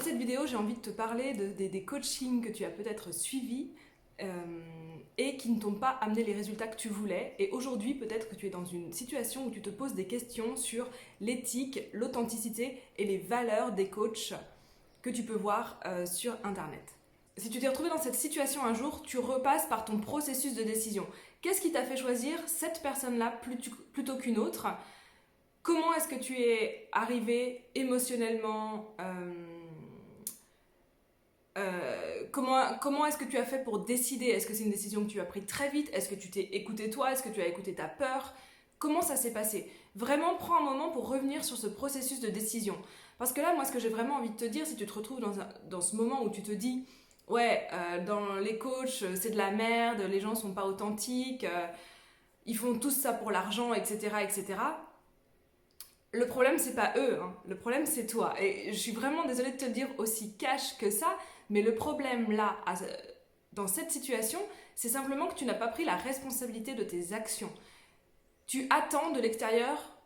cette vidéo, j'ai envie de te parler des coachings que tu as peut-être suivis et qui ne t'ont pas amené les résultats que tu voulais. Et aujourd'hui, peut-être que tu es dans une situation où tu te poses des questions sur l'éthique, l'authenticité et les valeurs des coachs que tu peux voir sur Internet. Si tu t'es retrouvé dans cette situation un jour, tu repasses par ton processus de décision. Qu'est-ce qui t'a fait choisir cette personne-là plutôt qu'une autre ? Comment est-ce que tu es arrivé émotionnellement comment est-ce que tu as fait pour décider ? Est-ce que c'est une décision que tu as prise très vite ? Est-ce que tu t'es écouté toi ? Est-ce que tu as écouté ta peur ? Comment ça s'est passé ? Vraiment, prends un moment pour revenir sur ce processus de décision. Parce que là, moi, ce que j'ai vraiment envie de te dire, si tu te retrouves dans ce moment où tu te dis « Ouais, dans les coachs, c'est de la merde, les gens sont pas authentiques, ils font tous ça pour l'argent, etc. etc. » Le problème, c'est pas eux, hein. Le problème, c'est toi. Et je suis vraiment désolée de te le dire aussi cash que ça, mais le problème là, dans cette situation, c'est simplement que tu n'as pas pris la responsabilité de tes actions. Tu attends de l'extérieur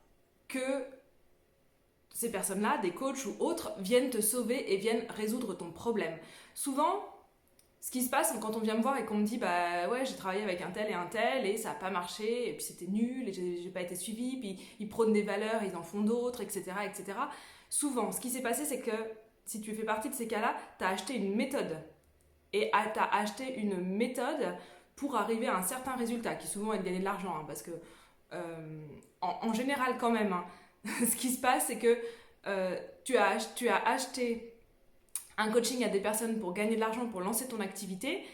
que ces personnes-là, des coachs ou autres, viennent te sauver et viennent résoudre ton problème. Souvent, ce qui se passe quand on vient me voir et qu'on me dit bah ouais, j'ai travaillé avec un tel et ça n'a pas marché et puis c'était nul et j'ai pas été suivi, puis ils prônent des valeurs, ils en font d'autres, etc., etc. Souvent, ce qui s'est passé, c'est que si tu fais partie de ces cas-là, tu as acheté une méthode et tu as acheté une méthode pour arriver à un certain résultat qui souvent est de gagner de l'argent, hein, parce que en général quand même, hein, ce qui se passe, c'est que tu as acheté un coaching à des personnes pour gagner de l'argent, pour lancer ton activité,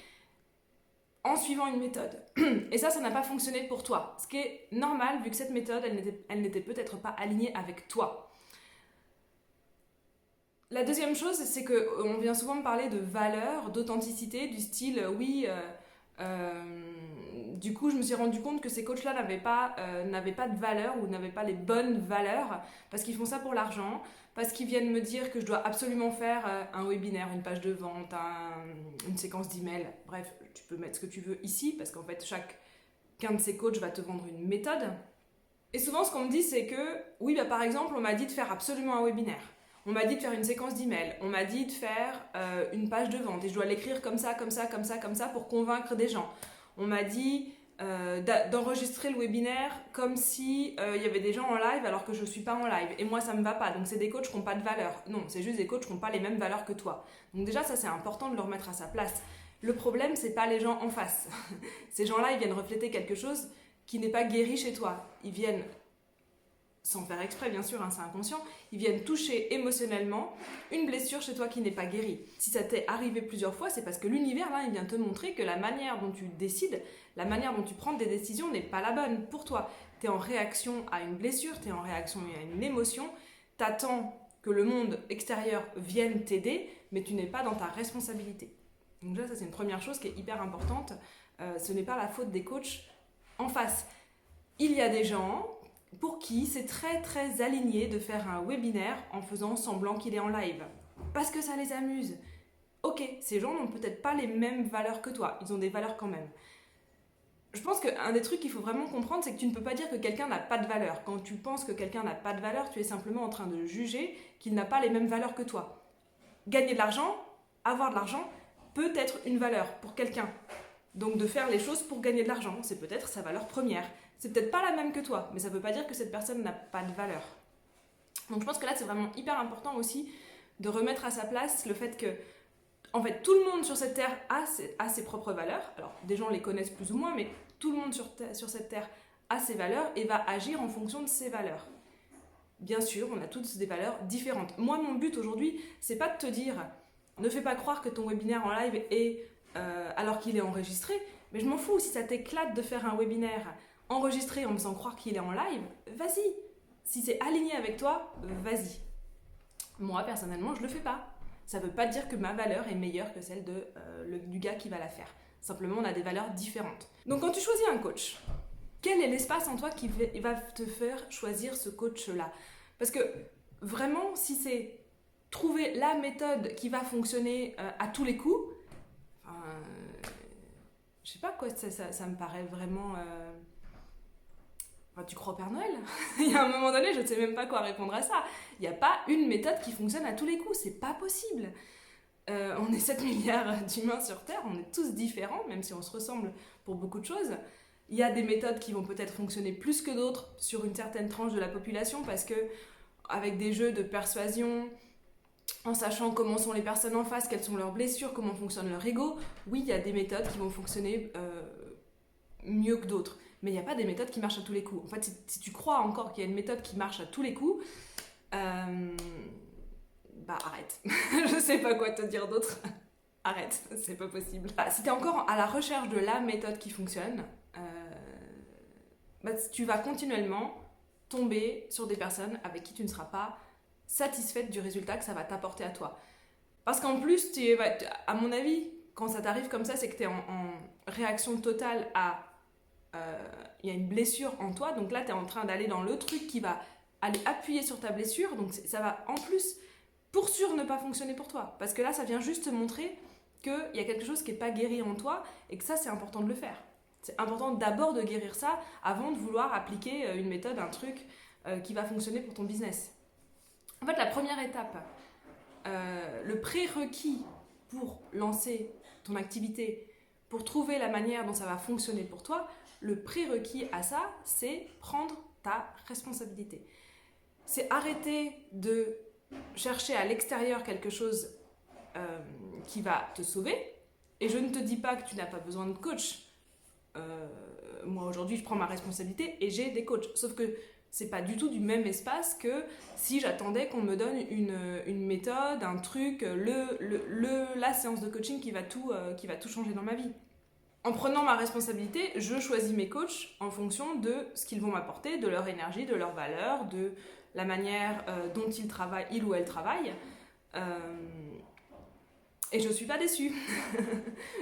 en suivant une méthode. Et ça n'a pas fonctionné pour toi. Ce qui est normal, vu que cette méthode, elle n'était peut-être pas alignée avec toi. La deuxième chose, c'est qu'on vient souvent me parler de valeurs, d'authenticité, du style, oui, du coup, je me suis rendu compte que ces coachs-là n'avaient pas de valeur ou n'avaient pas les bonnes valeurs parce qu'ils font ça pour l'argent, parce qu'ils viennent me dire que je dois absolument faire un webinaire, une page de vente, une séquence d'emails. Bref, tu peux mettre ce que tu veux ici parce qu'en fait, chacun de ces coachs va te vendre une méthode. Et souvent, ce qu'on me dit, c'est que, oui, bah, par exemple, on m'a dit de faire absolument un webinaire. On m'a dit de faire une séquence d'emails. On m'a dit de faire une page de vente et je dois l'écrire comme ça, comme ça, comme ça, comme ça pour convaincre des gens. On m'a dit d'enregistrer le webinaire comme si y avait des gens en live alors que je ne suis pas en live. Et moi, ça ne me va pas. Donc, c'est des coachs qui n'ont pas de valeur. Non, c'est juste des coachs qui n'ont pas les mêmes valeurs que toi. Donc déjà, ça, c'est important de le remettre à sa place. Le problème, ce n'est pas les gens en face. Ces gens-là, ils viennent refléter quelque chose qui n'est pas guéri chez toi. Ils viennent, sans faire exprès bien sûr, hein, c'est inconscient, ils viennent toucher émotionnellement une blessure chez toi qui n'est pas guérie. Si ça t'est arrivé plusieurs fois, c'est parce que l'univers là, il vient te montrer que la manière dont tu décides, la manière dont tu prends des décisions n'est pas la bonne pour toi. Tu es en réaction à une blessure, tu es en réaction à une émotion, t'attends que le monde extérieur vienne t'aider, mais tu n'es pas dans ta responsabilité. Donc déjà, ça c'est une première chose qui est hyper importante. Ce n'est pas la faute des coachs en face. Il y a des gens pour qui c'est très très aligné de faire un webinaire en faisant semblant qu'il est en live. Parce que ça les amuse. Ok, ces gens n'ont peut-être pas les mêmes valeurs que toi, ils ont des valeurs quand même. Je pense qu'un des trucs qu'il faut vraiment comprendre, c'est que tu ne peux pas dire que quelqu'un n'a pas de valeur. Quand tu penses que quelqu'un n'a pas de valeur, tu es simplement en train de juger qu'il n'a pas les mêmes valeurs que toi. Gagner de l'argent, avoir de l'argent, peut être une valeur pour quelqu'un. Donc de faire les choses pour gagner de l'argent, c'est peut-être sa valeur première. C'est peut-être pas la même que toi, mais ça veut pas dire que cette personne n'a pas de valeur. Donc je pense que là c'est vraiment hyper important aussi de remettre à sa place le fait que en fait tout le monde sur cette terre a ses propres valeurs. Alors des gens les connaissent plus ou moins, mais tout le monde sur cette terre a ses valeurs et va agir en fonction de ses valeurs. Bien sûr, on a tous des valeurs différentes. Moi mon but aujourd'hui, c'est pas de te dire ne fais pas croire que ton webinaire en live est alors qu'il est enregistré, mais je m'en fous, si ça t'éclate de faire un webinaire enregistré en me faisant croire qu'il est en live, vas-y. Si c'est aligné avec toi, vas-y. Moi, personnellement, je le fais pas. Ça veut pas dire que ma valeur est meilleure que celle du gars qui va la faire. Simplement, on a des valeurs différentes. Donc, quand tu choisis un coach, quel est l'espace en toi qui va te faire choisir ce coach-là ? Parce que, vraiment, si c'est trouver la méthode qui va fonctionner à tous les coups, je sais pas quoi, ça me paraît vraiment Enfin, tu crois au Père Noël? Il y a un moment donné, je ne sais même pas quoi répondre à ça. Il n'y a pas une méthode qui fonctionne à tous les coups, c'est pas possible. On est 7 milliards d'humains sur Terre, on est tous différents, même si on se ressemble pour beaucoup de choses. Il y a des méthodes qui vont peut-être fonctionner plus que d'autres sur une certaine tranche de la population, parce que avec des jeux de persuasion, en sachant comment sont les personnes en face, quelles sont leurs blessures, comment fonctionne leur ego, oui, il y a des méthodes qui vont fonctionner mieux que d'autres. Mais il n'y a pas des méthodes qui marchent à tous les coups. En fait, si tu crois encore qu'il y a une méthode qui marche à tous les coups, bah arrête. Je sais pas quoi te dire d'autre. Arrête, c'est pas possible. Si t'es encore à la recherche de la méthode qui fonctionne, bah, tu vas continuellement tomber sur des personnes avec qui tu ne seras pas satisfaite du résultat que ça va t'apporter à toi. Parce qu'en plus, à mon avis, quand ça t'arrive comme ça, c'est que tu es en réaction totale à... Il y a une blessure en toi, donc là, tu es en train d'aller dans le truc qui va aller appuyer sur ta blessure, donc ça va en plus, pour sûr, ne pas fonctionner pour toi. Parce que là, ça vient juste te montrer qu'il y a quelque chose qui n'est pas guéri en toi, et que ça, c'est important de le faire. C'est important d'abord de guérir ça, avant de vouloir appliquer une méthode, un truc qui va fonctionner pour ton business. En fait, la première étape, le prérequis pour lancer ton activité, pour trouver la manière dont ça va fonctionner pour toi, le prérequis à ça, c'est prendre ta responsabilité. C'est arrêter de chercher à l'extérieur quelque chose qui va te sauver. Et je ne te dis pas que tu n'as pas besoin de coach. Moi, aujourd'hui, je prends ma responsabilité et j'ai des coachs. Sauf que c'est pas du tout du même espace que si j'attendais qu'on me donne une méthode, un truc, la séance de coaching qui va tout changer dans ma vie. En prenant ma responsabilité, je choisis mes coachs en fonction de ce qu'ils vont m'apporter, de leur énergie, de leurs valeurs, de la manière dont ils ou elles travaillent. Et je suis pas déçue.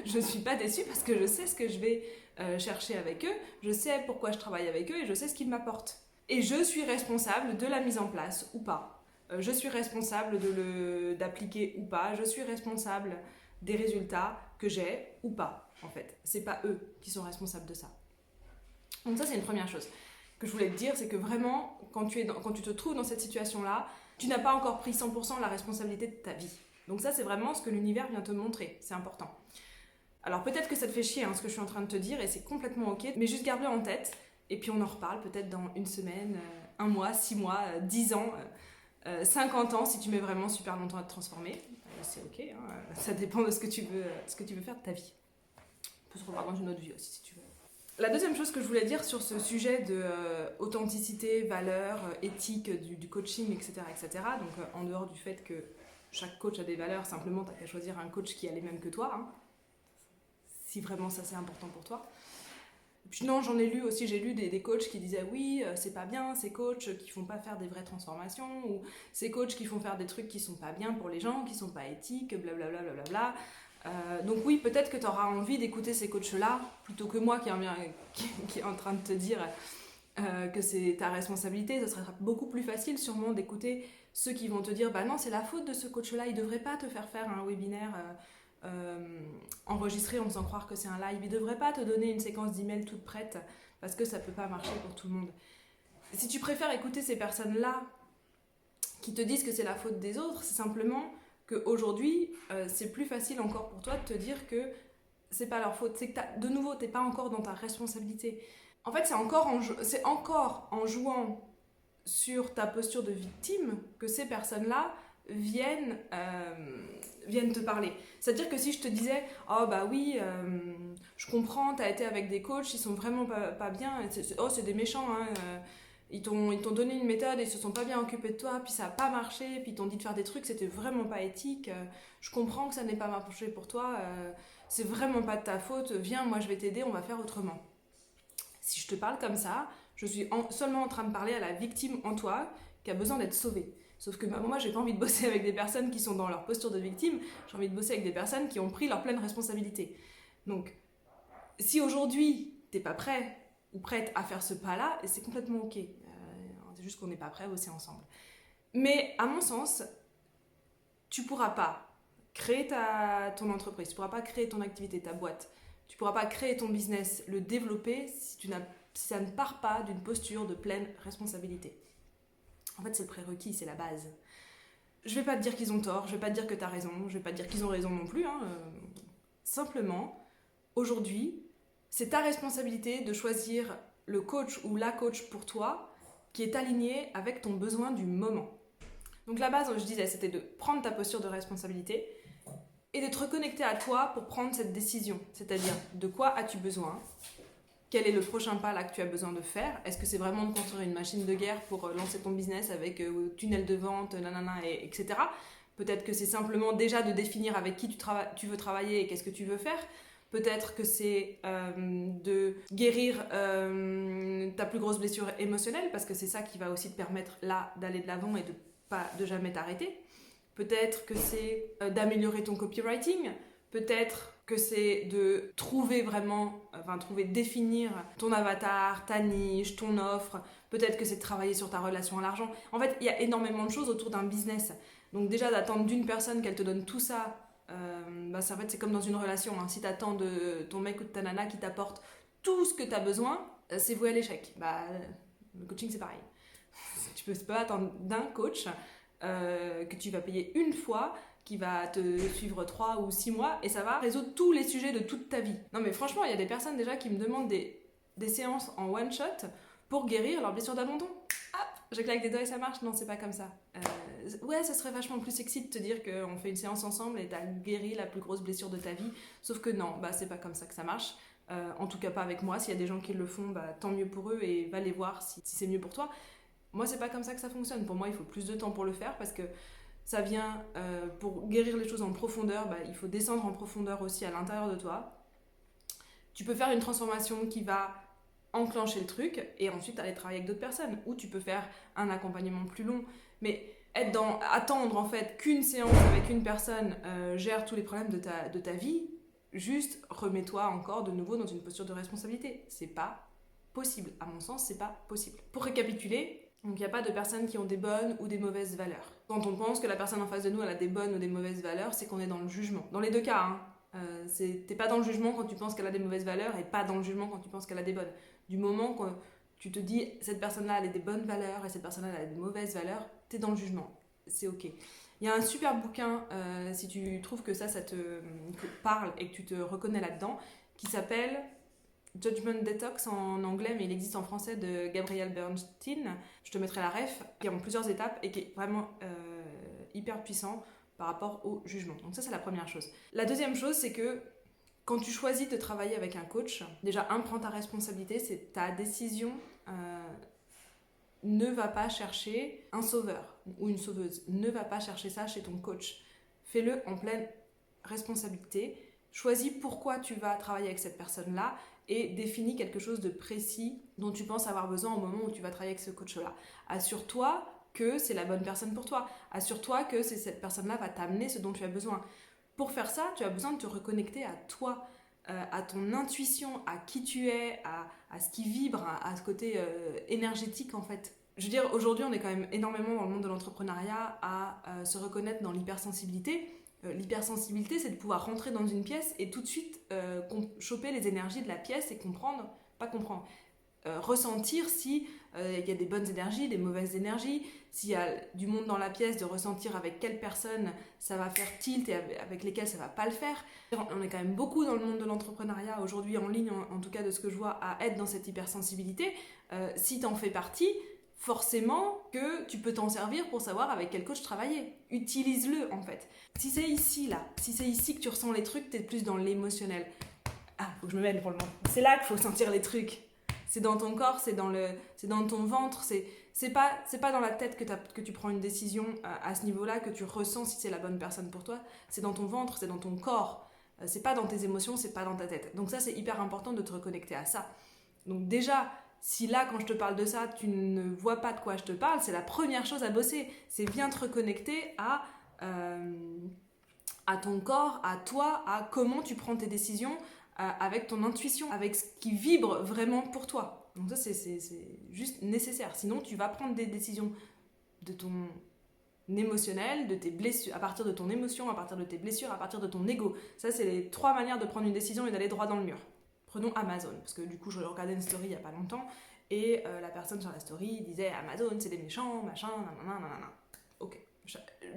Je suis pas déçue parce que je sais ce que je vais chercher avec eux, je sais pourquoi je travaille avec eux et je sais ce qu'ils m'apportent. Et je suis responsable de la mise en place ou pas. Je suis responsable d'appliquer ou pas. Je suis responsable des résultats que j'ai ou pas, en fait. C'est pas eux qui sont responsables de ça. Donc ça, c'est une première chose que je voulais te dire, c'est que vraiment, quand tu te trouves dans cette situation-là, tu n'as pas encore pris 100% la responsabilité de ta vie. Donc ça, c'est vraiment ce que l'univers vient te montrer. C'est important. Alors peut-être que ça te fait chier ce que je suis en train de te dire et c'est complètement ok, mais juste garde-le en tête. Et puis on en reparle peut-être dans une semaine, un mois, 6 mois, 10 ans, 50 ans si tu mets vraiment super longtemps à te transformer. C'est ok, ça dépend de ce que tu veux faire de ta vie. On peut se revoir dans une autre vie aussi si tu veux. La deuxième chose que je voulais dire sur ce sujet de authenticité, valeur, éthique du coaching, etc., etc. Donc en dehors du fait que chaque coach a des valeurs, simplement tu n'as qu'à choisir un coach qui a les mêmes que toi, si vraiment ça c'est important pour toi. Puis non, j'ai lu des coachs qui disaient oui, c'est pas bien, ces coachs qui font pas faire des vraies transformations, ou ces coachs qui font faire des trucs qui sont pas bien pour les gens, qui sont pas éthiques, blablabla, blablabla. Donc oui, peut-être que tu auras envie d'écouter ces coachs-là, plutôt que moi qui est en train de te dire que c'est ta responsabilité. Ce serait beaucoup plus facile sûrement d'écouter ceux qui vont te dire bah non, c'est la faute de ce coach-là, il devrait pas te faire un webinaire enregistré en faisant croire que c'est un live. Il ne devrait pas te donner une séquence d'emails toute prête parce que ça ne peut pas marcher pour tout le monde. Si tu préfères écouter ces personnes-là qui te disent que c'est la faute des autres, c'est simplement qu'aujourd'hui, c'est plus facile encore pour toi de te dire que c'est pas leur faute. C'est que de nouveau, tu n'es pas encore dans ta responsabilité. En fait, c'est encore en jouant sur ta posture de victime que ces personnes-là viennent te parler. C'est-à-dire que si je te disais oh bah oui, je comprends, t'as été avec des coachs, ils sont vraiment pas bien, c'est des méchants, ils t'ont donné une méthode et ils se sont pas bien occupés de toi, puis ça a pas marché, puis ils t'ont dit de faire des trucs, c'était vraiment pas éthique, je comprends que ça n'ait pas marché pour toi, c'est vraiment pas de ta faute, viens, moi je vais t'aider, on va faire autrement. Si je te parle comme ça, je suis seulement en train de parler à la victime en toi qui a besoin d'être sauvée. Sauf que moi, j'ai pas envie de bosser avec des personnes qui sont dans leur posture de victime, j'ai envie de bosser avec des personnes qui ont pris leur pleine responsabilité. Donc, si aujourd'hui, t'es pas prêt ou prête à faire ce pas-là, c'est complètement ok. C'est juste qu'on n'est pas prêt à bosser ensemble. Mais, à mon sens, tu pourras pas créer ton entreprise, tu pourras pas créer ton activité, ta boîte, tu pourras pas créer ton business, le développer si tu n'as si ça ne part pas d'une posture de pleine responsabilité. En fait, c'est le prérequis, c'est la base. Je vais pas te dire qu'ils ont tort, je vais pas te dire que t'as raison, je vais pas te dire qu'ils ont raison non plus. Simplement, aujourd'hui, c'est ta responsabilité de choisir le coach ou la coach pour toi qui est aligné avec ton besoin du moment. Donc la base, je disais, c'était de prendre ta posture de responsabilité et de te reconnecter à toi pour prendre cette décision. C'est-à-dire, de quoi as-tu besoin ? Quel est le prochain pas là que tu as besoin de faire ? Est-ce que c'est vraiment de construire une machine de guerre pour lancer ton business avec tunnel de vente, nanana, etc. Peut-être que c'est simplement déjà de définir avec qui tu veux travailler et qu'est-ce que tu veux faire. Peut-être que c'est de guérir ta plus grosse blessure émotionnelle, parce que c'est ça qui va aussi te permettre là d'aller de l'avant et de jamais t'arrêter. Peut-être que c'est d'améliorer ton copywriting. Peut-être que c'est de définir ton avatar, ta niche, ton offre. Peut-être que c'est de travailler sur ta relation à l'argent. En fait, il y a énormément de choses autour d'un business. Donc déjà, d'attendre d'une personne qu'elle te donne tout ça, en fait, c'est comme dans une relation. Si tu attends de ton mec ou de ta nana qui t'apporte tout ce que tu as besoin, c'est voué à l'échec. Le coaching, c'est pareil. Tu peux pas attendre d'un coach que tu vas payer une fois, qui va te suivre 3 ou 6 mois et ça va résoudre tous les sujets de toute ta vie. Non mais franchement, il y a des personnes déjà qui me demandent des séances en one shot pour guérir leur blessure d'abandon. Ah, je claque des doigts et ça marche. Non, c'est pas comme ça. Ouais, ça serait vachement plus sexy de te dire qu'on fait une séance ensemble et t'as guéri la plus grosse blessure de ta vie. Sauf que non, c'est pas comme ça que ça marche. En tout cas pas avec moi. S'il y a des gens qui le font, tant mieux pour eux et va les voir si c'est mieux pour toi. Moi, c'est pas comme ça que ça fonctionne. Pour moi, il faut plus de temps pour le faire parce que ça vient, pour guérir les choses en profondeur, il faut descendre en profondeur aussi à l'intérieur de toi. Tu peux faire une transformation qui va enclencher le truc et ensuite aller travailler avec d'autres personnes. Ou tu peux faire un accompagnement plus long. Mais attendre en fait qu'une séance avec une personne gère tous les problèmes de ta vie, juste remets-toi encore de nouveau dans une posture de responsabilité. C'est pas possible. À mon sens, c'est pas possible. Pour récapituler, donc il n'y a pas de personnes qui ont des bonnes ou des mauvaises valeurs. Quand on pense que la personne en face de nous elle a des bonnes ou des mauvaises valeurs, c'est qu'on est dans le jugement. Dans les deux cas, t'es pas dans le jugement quand tu penses qu'elle a des mauvaises valeurs et pas dans le jugement quand tu penses qu'elle a des bonnes. Du moment que tu te dis cette personne-là elle a des bonnes valeurs et cette personne-là elle a des mauvaises valeurs, t'es dans le jugement. C'est ok. Il y a un super bouquin, si tu trouves que ça te parle et que tu te reconnais là-dedans, qui s'appelle Judgment Detox en anglais, mais il existe en français, de Gabrielle Bernstein. Je te mettrai la ref, qui est en plusieurs étapes et qui est vraiment hyper puissant par rapport au jugement. Donc ça, c'est la première chose. La deuxième chose, c'est que quand tu choisis de travailler avec un coach, déjà, prends ta responsabilité, c'est ta décision. Ne va pas chercher un sauveur ou une sauveuse. Ne va pas chercher ça chez ton coach. Fais-le en pleine responsabilité. Choisis pourquoi tu vas travailler avec cette personne-là et définis quelque chose de précis dont tu penses avoir besoin au moment où tu vas travailler avec ce coach-là. Assure-toi que c'est la bonne personne pour toi. Assure-toi que cette personne-là va t'amener ce dont tu as besoin. Pour faire ça, tu as besoin de te reconnecter à toi, à ton intuition, à qui tu es, à ce qui vibre, à ce côté énergétique en fait. Je veux dire, aujourd'hui, on est quand même énormément dans le monde de l'entrepreneuriat à se reconnaître dans l'hypersensibilité. L'hypersensibilité, c'est de pouvoir rentrer dans une pièce et tout de suite choper les énergies de la pièce et ressentir si il y a des bonnes énergies, des mauvaises énergies, s'il y a du monde dans la pièce, de ressentir avec quelle personne ça va faire tilt et avec lesquelles ça va pas le faire. On est quand même beaucoup dans le monde de l'entrepreneuriat aujourd'hui en ligne, en tout cas de ce que je vois, à être dans cette hypersensibilité. Si t'en fais partie, forcément que tu peux t'en servir pour savoir avec quel coach travailler. Utilise-le en fait. Si c'est ici que tu ressens les trucs, t'es plus dans l'émotionnel. Ah, faut que je me mette pour le moment. C'est là qu'il faut sentir les trucs. C'est dans ton corps, c'est dans ton ventre, c'est pas dans la tête que tu prends une décision à ce niveau-là, que tu ressens si c'est la bonne personne pour toi. C'est dans ton ventre, c'est dans ton corps. C'est pas dans tes émotions, c'est pas dans ta tête. Donc ça, c'est hyper important de te reconnecter à ça. Donc déjà, si là, quand je te parle de ça, tu ne vois pas de quoi je te parle, c'est la première chose à bosser. C'est bien te reconnecter à ton corps, à toi, à comment tu prends tes décisions, avec ton intuition, avec ce qui vibre vraiment pour toi. Donc ça, c'est juste nécessaire. Sinon, tu vas prendre des décisions de ton émotionnel, de tes blessures, à partir de ton émotion, à partir de tes blessures, à partir de ton ego. Ça, c'est les 3 manières de prendre une décision et d'aller droit dans le mur. Prenons Amazon, parce que du coup, je regardais une story il y a pas longtemps, et la personne sur la story disait Amazon, c'est des méchants, machin, nanana, nanana. Ok.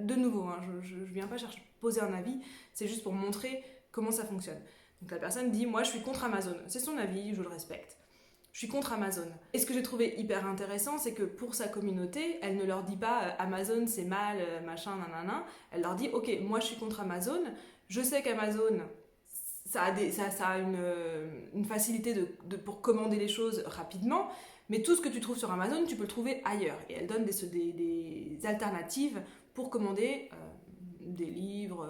De nouveau, hein, je viens pas chercher poser un avis, c'est juste pour montrer comment ça fonctionne. Donc la personne dit moi je suis contre Amazon, c'est son avis, je le respecte. Je suis contre Amazon. Et ce que j'ai trouvé hyper intéressant, c'est que pour sa communauté, elle ne leur dit pas Amazon c'est mal, machin, nanana. Elle leur dit ok, moi je suis contre Amazon, je sais qu'Amazon ça a une facilité pour commander les choses rapidement, mais tout ce que tu trouves sur Amazon, tu peux le trouver ailleurs. Et elle donne des alternatives pour commander des livres,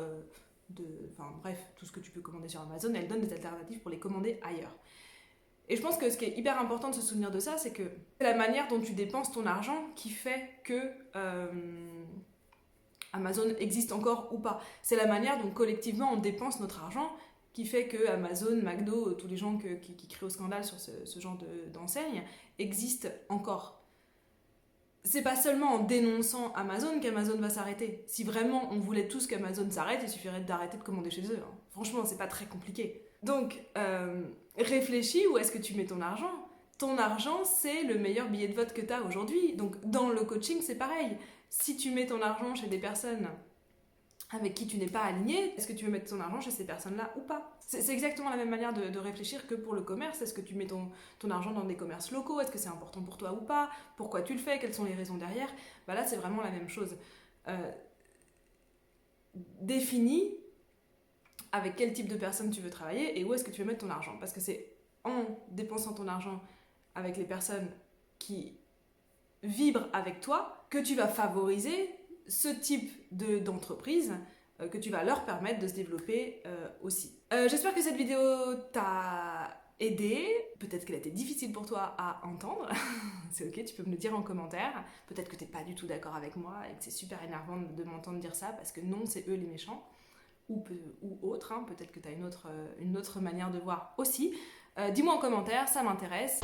enfin bref, tout ce que tu peux commander sur Amazon, elle donne des alternatives pour les commander ailleurs. Et je pense que ce qui est hyper important de se souvenir de ça, c'est que c'est la manière dont tu dépenses ton argent qui fait que Amazon existe encore ou pas. C'est la manière dont collectivement on dépense notre argent qui fait que Amazon, McDo, tous les gens qui créent au scandale sur ce genre d'enseigne existent encore. C'est pas seulement en dénonçant Amazon qu'Amazon va s'arrêter. Si vraiment on voulait tous qu'Amazon s'arrête, il suffirait d'arrêter de commander chez eux. Hein. Franchement, c'est pas très compliqué. Donc, réfléchis où est-ce que tu mets ton argent. Ton argent, c'est le meilleur billet de vote que tu as aujourd'hui. Donc, dans le coaching, c'est pareil. Si tu mets ton argent chez des personnes avec qui tu n'es pas aligné, est-ce que tu veux mettre ton argent chez ces personnes-là ou pas? C'est exactement la même manière de réfléchir que pour le commerce. Est-ce que tu mets ton argent dans des commerces locaux? Est-ce que c'est important pour toi ou pas? Pourquoi tu le fais? Quelles sont les raisons derrière? Bah là, c'est vraiment la même chose. Définis avec quel type de personne tu veux travailler et où est-ce que tu veux mettre ton argent. Parce que c'est en dépensant ton argent avec les personnes qui vibrent avec toi que tu vas favoriser ce type d'entreprise, que tu vas leur permettre de se développer aussi. J'espère que cette vidéo t'a aidé. Peut-être qu'elle a été difficile pour toi à entendre. C'est ok, tu peux me le dire en commentaire. Peut-être que t'es pas du tout d'accord avec moi et que c'est super énervant de m'entendre dire ça parce que non, c'est eux les méchants. Ou autre, hein. Peut-être que tu as une autre manière de voir aussi. Dis-moi en commentaire, ça m'intéresse.